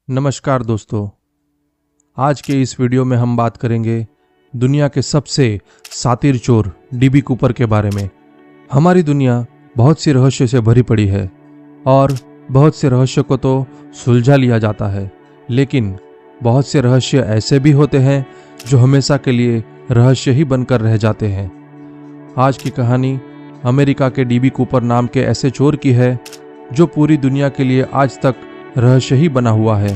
नमस्कार दोस्तों। आज के इस वीडियो में हम बात करेंगे दुनिया के सबसे सातिर चोर डीबी कूपर के बारे में। हमारी दुनिया बहुत सी रहस्य से भरी पड़ी है और बहुत से रहस्य को तो सुलझा लिया जाता है, लेकिन बहुत से रहस्य ऐसे भी होते हैं जो हमेशा के लिए रहस्य ही बनकर रह जाते हैं। आज की कहानी अमेरिका के डीबी कूपर नाम के ऐसे चोर की है जो पूरी दुनिया के लिए आज तक रहस्य ही बना हुआ है।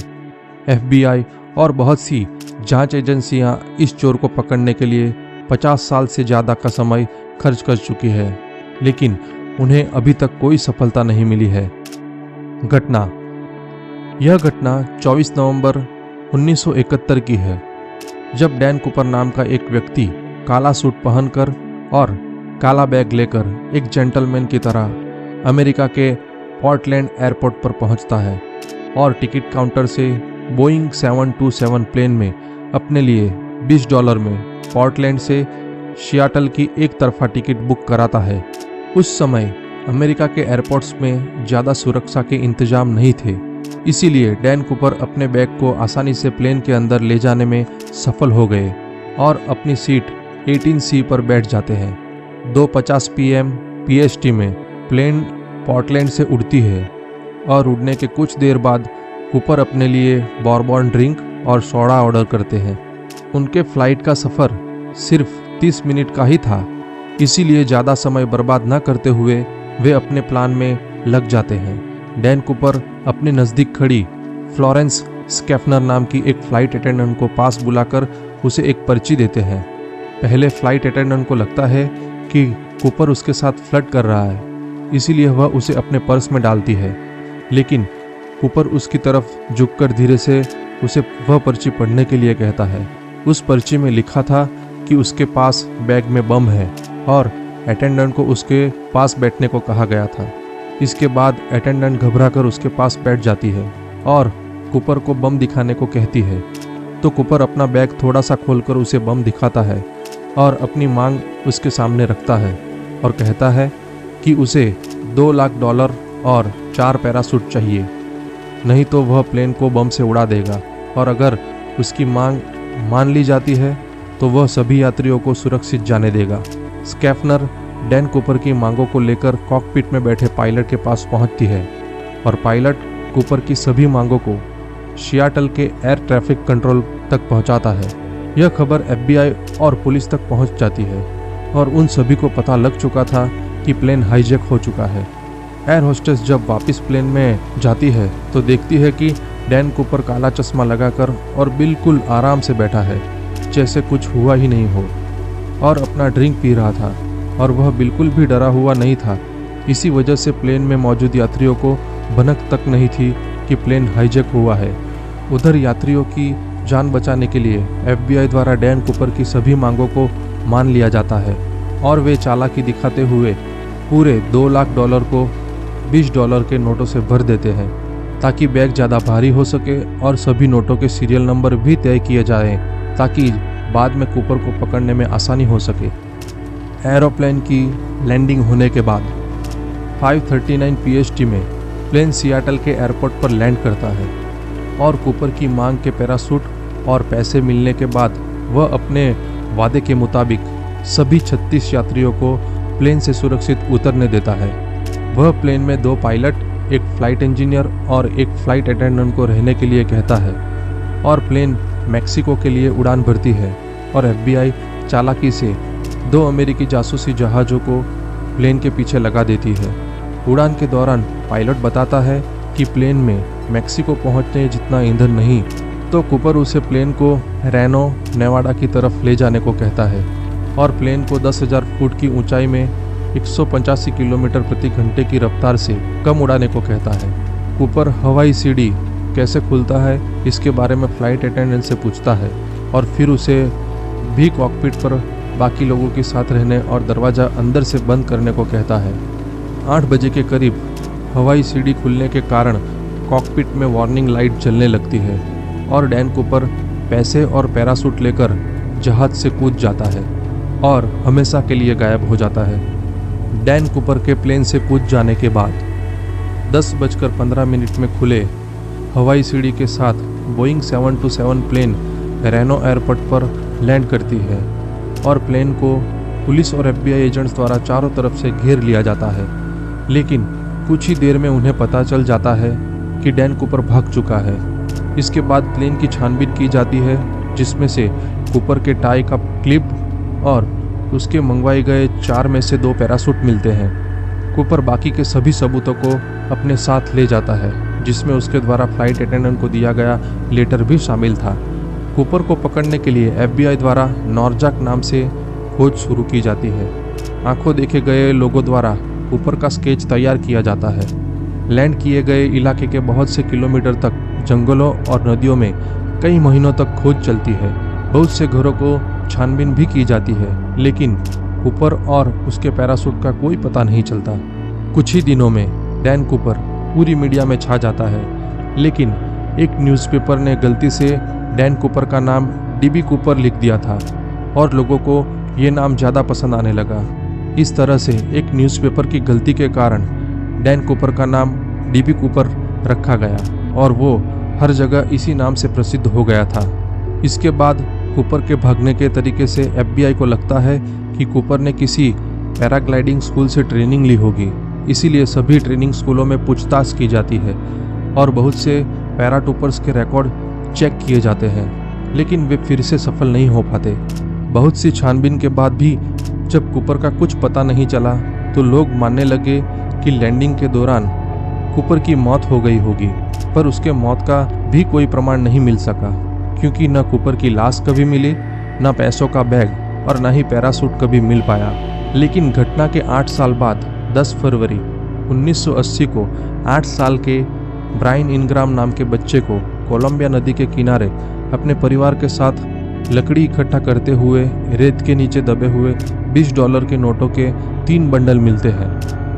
FBI और बहुत सी जांच एजेंसियां इस चोर को पकड़ने के लिए 50 साल से ज़्यादा का समय खर्च कर चुकी है, लेकिन उन्हें अभी तक कोई सफलता नहीं मिली है। यह घटना 24 नवंबर 1971 की है, जब डैन कूपर नाम का एक व्यक्ति काला सूट पहनकर और काला बैग लेकर एक जेंटलमैन की तरह अमेरिका के पोर्टलैंड एयरपोर्ट पर पहुंचता है और टिकट काउंटर से बोइंग 727 प्लेन में अपने लिए $20 में पोर्टलैंड से सियाटल की एक तरफा टिकट बुक कराता है। उस समय अमेरिका के एयरपोर्ट्स में ज़्यादा सुरक्षा के इंतजाम नहीं थे, इसीलिए डैन कूपर अपने बैग को आसानी से प्लेन के अंदर ले जाने में सफल हो गए और अपनी सीट 18C पर बैठ जाते हैं। 2:50 PM PST में प्लेन पोर्टलैंड से उड़ती है और उड़ने के कुछ देर बाद कूपर अपने लिए बॉर्बन ड्रिंक और सोडा ऑर्डर करते हैं। उनके फ्लाइट का सफ़र सिर्फ 30 मिनट का ही था, इसीलिए ज़्यादा समय बर्बाद न करते हुए वे अपने प्लान में लग जाते हैं। डैन कूपर अपने नज़दीक खड़ी फ्लोरेंस स्कैफनर नाम की एक फ़्लाइट अटेंडेंट को पास बुलाकर उसे एक पर्ची देते हैं। पहले फ़्लाइट अटेंडेंट को लगता है कि कूपर उसके साथ फ्लर्ट कर रहा है, इसीलिए वह उसे अपने पर्स में डालती है, लेकिन कूपर उसकी तरफ झुककर धीरे से उसे वह पर्ची पढ़ने के लिए कहता है। उस पर्ची में लिखा था कि उसके पास बैग में बम है और अटेंडेंट को उसके पास बैठने को कहा गया था। इसके बाद अटेंडेंट घबराकर उसके पास बैठ जाती है और कूपर को बम दिखाने को कहती है, तो कूपर अपना बैग थोड़ा सा खोलकर उसे बम दिखाता है और अपनी मांग उसके सामने रखता है और कहता है कि उसे $2 लाख और 4 पैराशूट चाहिए, नहीं तो वह प्लेन को बम से उड़ा देगा, और अगर उसकी मांग मान ली जाती है तो वह सभी यात्रियों को सुरक्षित जाने देगा। स्कैफनर डैन कूपर की मांगों को लेकर कॉकपिट में बैठे पायलट के पास पहुंचती है और पायलट कूपर की सभी मांगों को सियाटल के एयर ट्रैफिक कंट्रोल तक पहुंचाता है। यह खबर FBI और पुलिस तक पहुंच जाती है और उन सभी को पता लग चुका था कि प्लेन हाईजैक हो चुका है। एयर होस्टेस जब वापस प्लेन में जाती है तो देखती है कि डैन कूपर काला चश्मा लगाकर और बिल्कुल आराम से बैठा है, जैसे कुछ हुआ ही नहीं हो, और अपना ड्रिंक पी रहा था और वह बिल्कुल भी डरा हुआ नहीं था। इसी वजह से प्लेन में मौजूद यात्रियों को भनक तक नहीं थी कि प्लेन हाईजैक हुआ है। उधर यात्रियों की जान बचाने के लिए FBI द्वारा डैन कूपर की सभी मांगों को मान लिया जाता है और वे चालाकी दिखाते हुए पूरे $2 लाख को $20 के नोटों से भर देते हैं, ताकि बैग ज़्यादा भारी हो सके और सभी नोटों के सीरियल नंबर भी तय किए जाएं, ताकि बाद में कूपर को पकड़ने में आसानी हो सके। एरोप्लेन की लैंडिंग होने के बाद 5:39 PST में प्लेन सियाटल के एयरपोर्ट पर लैंड करता है और कूपर की मांग के पैराशूट और पैसे मिलने के बाद वह अपने वादे के मुताबिक सभी 36 यात्रियों को प्लेन से सुरक्षित उतरने देता है। वह प्लेन में 2 पायलट, एक फ्लाइट इंजीनियर और एक फ्लाइट अटेंडेंट को रहने के लिए कहता है और प्लेन मैक्सिको के लिए उड़ान भरती है और FBI चालाकी से 2 अमेरिकी जासूसी जहाज़ों को प्लेन के पीछे लगा देती है। उड़ान के दौरान पायलट बताता है कि प्लेन में मैक्सिको पहुंचने जितना ईंधन नहीं, तो कूपर उसे प्लेन को रेनो नेवाडा की तरफ ले जाने को कहता है और प्लेन को 10,000 फुट की ऊंचाई में 185 किलोमीटर प्रति घंटे की रफ्तार से कम उड़ाने को कहता है। कूपर हवाई सीढ़ी कैसे खुलता है इसके बारे में फ्लाइट अटेंडेंट से पूछता है और फिर उसे भी कॉकपिट पर बाकी लोगों के साथ रहने और दरवाज़ा अंदर से बंद करने को कहता है। 8 बजे के करीब हवाई सीढ़ी खुलने के कारण कॉकपिट में वार्निंग लाइट जलने लगती है और डैन कूपर पैसे और पैराशूट लेकर जहाज से कूद जाता है और हमेशा के लिए गायब हो जाता है। डैन कूपर के प्लेन से कूद जाने के बाद 10:15 में खुले हवाई सीढ़ी के साथ बोइंग 727 प्लेन रेनो एयरपोर्ट पर लैंड करती है और प्लेन को पुलिस और FBI एजेंट्स द्वारा चारों तरफ से घेर लिया जाता है। लेकिन कुछ ही देर में उन्हें पता चल जाता है कि डैन कूपर भाग चुका है। इसके बाद प्लेन की छानबीन की जाती है, जिसमें से कूपर के टाई का क्लिप और उसके मंगवाए गए 4 में से 2 पैराशूट मिलते हैं। कूपर बाकी के सभी सबूतों को अपने साथ ले जाता है, जिसमें उसके द्वारा फ्लाइट अटेंडेंट को दिया गया लेटर भी शामिल था। कूपर को पकड़ने के लिए FBI द्वारा नॉरजैक नाम से खोज शुरू की जाती है। आंखों देखे गए लोगों द्वारा कूपर का स्केच तैयार किया जाता है। लैंड किए गए इलाके के बहुत से किलोमीटर तक जंगलों और नदियों में कई महीनों तक खोज चलती है। बहुत से घरों को छानबीन भी की जाती है, लेकिन कूपर और उसके पैराशूट का कोई पता नहीं चलता। कुछ ही दिनों में डैन कूपर पूरी मीडिया में छा जाता है, लेकिन एक न्यूज़पेपर ने गलती से डैन कूपर का नाम DB कूपर लिख दिया था और लोगों को ये नाम ज़्यादा पसंद आने लगा। इस तरह से एक न्यूज़पेपर की गलती के कारण डैन कूपर का नाम DB कूपर रखा गया और वो हर जगह इसी नाम से प्रसिद्ध हो गया था। इसके बाद कूपर के भागने के तरीके से FBI को लगता है कि कूपर ने किसी पैराग्लाइडिंग स्कूल से ट्रेनिंग ली होगी, इसीलिए सभी ट्रेनिंग स्कूलों में पूछताछ की जाती है और बहुत से पैराटूपर्स के रिकॉर्ड चेक किए जाते हैं, लेकिन वे फिर से सफल नहीं हो पाते। बहुत सी छानबीन के बाद भी जब कूपर का कुछ पता नहीं चला तो लोग मानने लगे कि लैंडिंग के दौरान कूपर की मौत हो गई होगी, पर उसके मौत का भी कोई प्रमाण नहीं मिल सका, क्योंकि न कूपर की लाश कभी मिली, न पैसों का बैग और न ही पैराशूट कभी मिल पाया। लेकिन घटना के 8 साल बाद 10 फरवरी 1980 को 8 साल के ब्रायन इनग्राम नाम के बच्चे को कोलंबिया नदी के किनारे अपने परिवार के साथ लकड़ी इकट्ठा करते हुए रेत के नीचे दबे हुए $20 के नोटों के 3 बंडल मिलते हैं।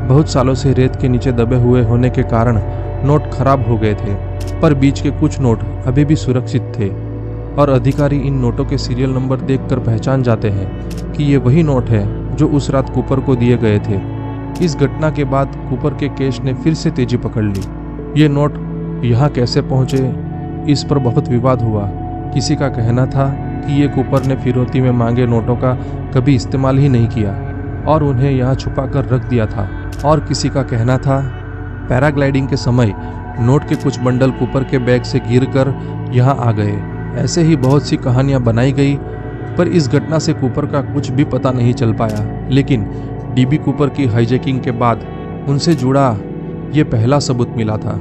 बहुत सालों से रेत के नीचे दबे हुए होने के कारण नोट खराब हो गए थे, पर बीच के कुछ नोट अभी भी सुरक्षित थे और अधिकारी इन नोटों के सीरियल नंबर देखकर पहचान जाते हैं कि ये वही नोट है जो उस रात कूपर को दिए गए थे। इस घटना के बाद कूपर के केस ने फिर से तेजी पकड़ ली। ये नोट यहाँ कैसे पहुँचे, इस पर बहुत विवाद हुआ। किसी का कहना था कि ये कूपर ने फिरौती में मांगे नोटों का कभी इस्तेमाल ही नहीं किया और उन्हें यहाँ छुपा कर रख दिया था, और किसी का कहना था पैराग्लाइडिंग के समय नोट के कुछ बंडल कूपर के बैग से गिरकर यहाँ आ गए। ऐसे ही बहुत सी कहानियाँ बनाई गई, पर इस घटना से कूपर का कुछ भी पता नहीं चल पाया। लेकिन DB कूपर की हाईजैकिंग के बाद उनसे जुड़ा ये पहला सबूत मिला था।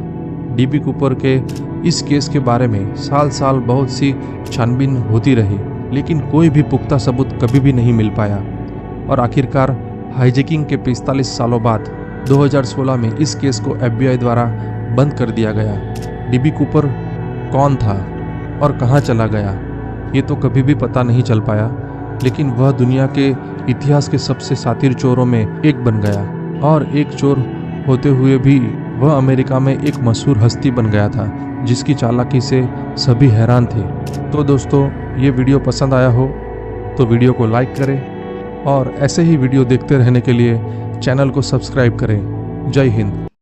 DB कूपर के इस केस के बारे में साल साल बहुत सी छानबीन होती रही, लेकिन कोई भी पुख्ता सबूत कभी भी नहीं मिल पाया और आखिरकार हाईजैकिंग के 45 सालों बाद 2016 में इस केस को FBI द्वारा बंद कर दिया गया। DB कूपर कौन था और कहाँ चला गया, ये तो कभी भी पता नहीं चल पाया, लेकिन वह दुनिया के इतिहास के सबसे शातिर चोरों में एक बन गया और एक चोर होते हुए भी वह अमेरिका में एक मशहूर हस्ती बन गया था, जिसकी चालाकी से सभी हैरान थे। तो दोस्तों, ये वीडियो पसंद आया हो तो वीडियो को लाइक करें और ऐसे ही वीडियो देखते रहने के लिए चैनल को सब्सक्राइब करें। जय हिंद।